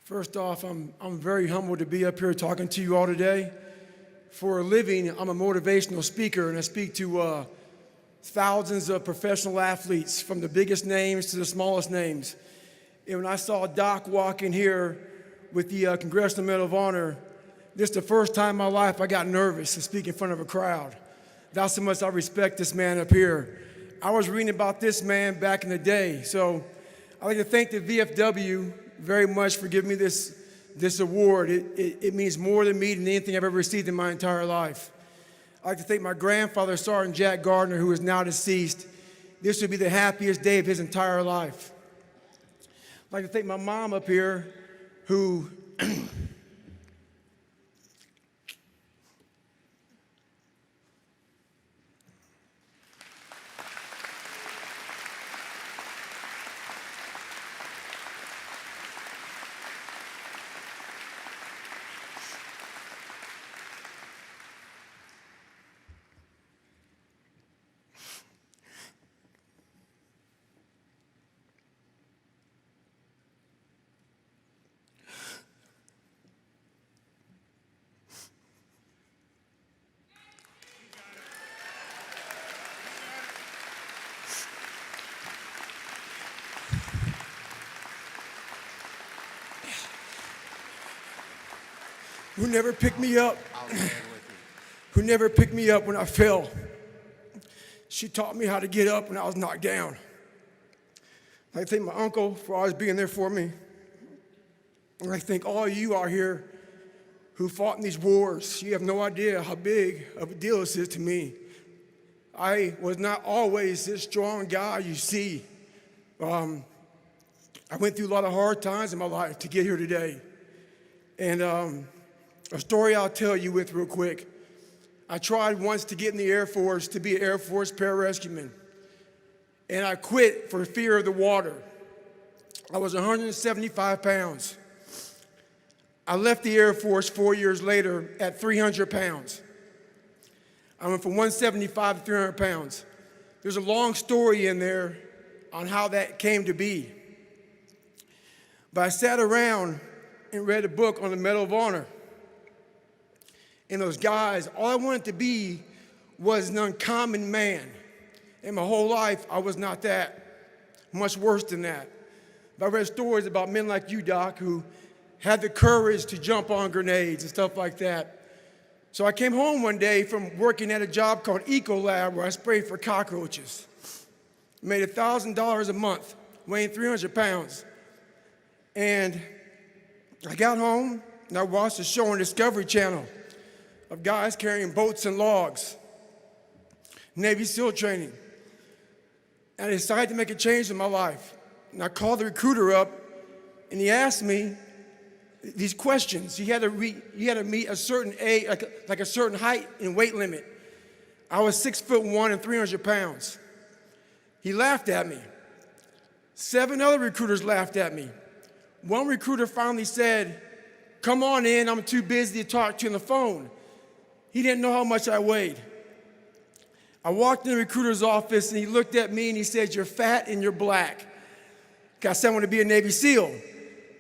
First off, I'm very humbled to be up here talking to you all today. For a living, I'm a motivational speaker, and I speak to thousands of professional athletes, from the biggest names to the smallest names. And when I saw Doc walk in here with the Congressional Medal of Honor, this is the first time in my life I got nervous to speak in front of a crowd. That's how much I respect this man up here. I was reading about this man back in the day, so I'd like to thank the VFW very much for giving me this award. It means more to me than anything I've ever received in my entire life. I'd like to thank my grandfather, Sergeant Jack Gardner, who is now deceased. This would be the happiest day of his entire life. I'd like to thank my mom up here, who never picked me up, who never picked me up when I fell. She taught me how to get up when I was knocked down. I thank my uncle for always being there for me. And I thank all of you out here who fought in these wars. You have no idea how big of a deal this is to me. I was not always this strong guy you see. I went through a lot of hard times in my life to get here today. And a story I'll tell you with real quick. I tried once to get in the Air Force to be an Air Force pararescueman, and I quit for fear of the water. I was 175 pounds. I left the Air Force 4 years later at 300 pounds. I went from 175 to 300 pounds. There's a long story in there on how that came to be. But I sat around and read a book on the Medal of Honor. And those guys, all I wanted to be was an uncommon man. And my whole life, I was not that. Much worse than that. But I read stories about men like you, Doc, who had the courage to jump on grenades and stuff like that. So I came home one day from working at a job called Ecolab, where I sprayed for cockroaches. Made $1,000 a month, weighing 300 pounds. And I got home and I watched a show on Discovery Channel of guys carrying boats and logs, Navy SEAL training. And I decided to make a change in my life. And I called the recruiter up, and he asked me these questions. You had to meet a certain age, like a certain height and weight limit. I was 6'1" and 300 pounds. He laughed at me. 7 other recruiters laughed at me. One recruiter finally said, "Come on in, I'm too busy to talk to you on the phone." He didn't know how much I weighed. I walked in the recruiter's office and he looked at me and he said, "You're fat and you're black." I said I wanted to be a Navy SEAL.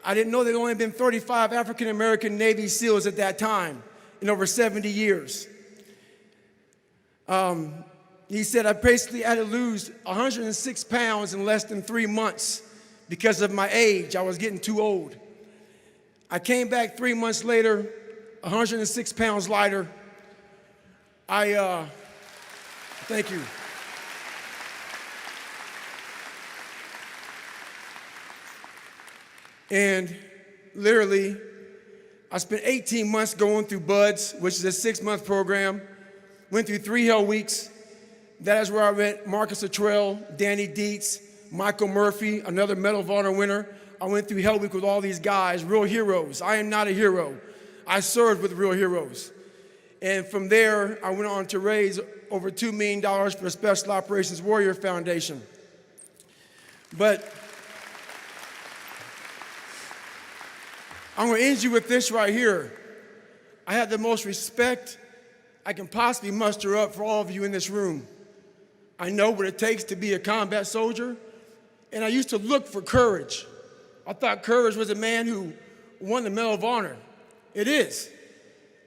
I didn't know there'd only been 35 African-American Navy SEALs at that time in over 70 years. He said I basically had to lose 106 pounds in less than 3 months because of my age. I was getting too old. I came back 3 months later, 106 pounds lighter. Thank you. And literally, I spent 18 months going through BUDS, which is a 6-month program. Went through 3 hell weeks. That is where I met Marcus Luttrell, Danny Dietz, Michael Murphy, another Medal of Honor winner. I went through hell week with all these guys, real heroes. I am not a hero. I served with real heroes. And from there, I went on to raise over $2 million for the Special Operations Warrior Foundation. But I'm going to end you with this right here. I have the most respect I can possibly muster up for all of you in this room. I know what it takes to be a combat soldier, and I used to look for courage. I thought courage was a man who won the Medal of Honor. It is.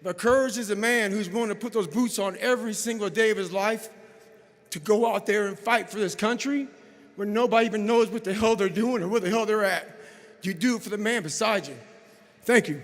But courage is a man who's willing to put those boots on every single day of his life to go out there and fight for this country when nobody even knows what the hell they're doing or where the hell they're at. You do it for the man beside you. Thank you.